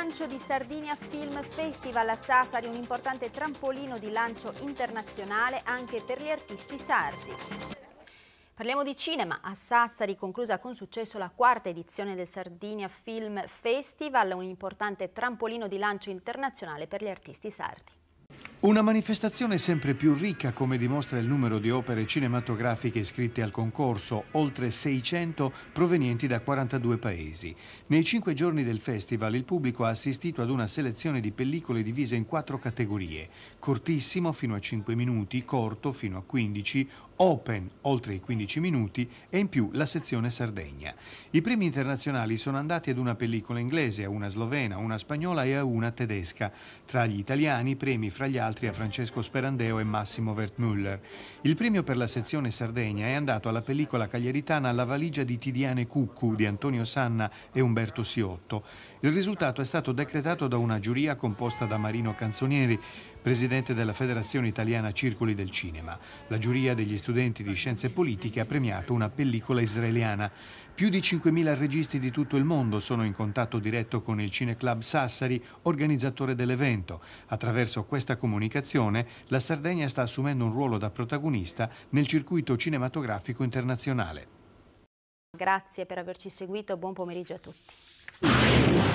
lancio di Sardinia Film Festival a Sassari, un importante trampolino di lancio internazionale anche per gli artisti sardi. Parliamo di cinema. A Sassari conclusa con successo la quarta edizione del Sardinia Film Festival, un importante trampolino di lancio internazionale per gli artisti sardi. Una manifestazione sempre più ricca, come dimostra il numero di opere cinematografiche iscritte al concorso, oltre 600 provenienti da 42 paesi. Nei 5 giorni del festival il pubblico ha assistito ad una selezione di pellicole divise in 4 categorie: cortissimo fino a 5 minuti, corto fino a 15, open oltre i 15 minuti e in più la sezione Sardegna. I premi internazionali sono andati ad una pellicola inglese, a una slovena, a una spagnola e a una tedesca. Tra gli italiani premi fra gli altri a Francesco Sperandeo e Massimo Wertmüller. Il premio per la sezione Sardegna è andato alla pellicola cagliaritana La valigia di Tidiane Cuccu di Antonio Sanna e Umberto Siotto. Il risultato è stato decretato da una giuria composta da Marino Canzonieri, presidente della Federazione Italiana Circoli del Cinema. La giuria degli studenti di Scienze Politiche ha premiato una pellicola israeliana. Più di 5.000 registi di tutto il mondo sono in contatto diretto con il Cineclub Sassari, organizzatore dell'evento. Attraverso questa comunicazione, la Sardegna sta assumendo un ruolo da protagonista nel circuito cinematografico internazionale. Grazie per averci seguito, buon pomeriggio a tutti.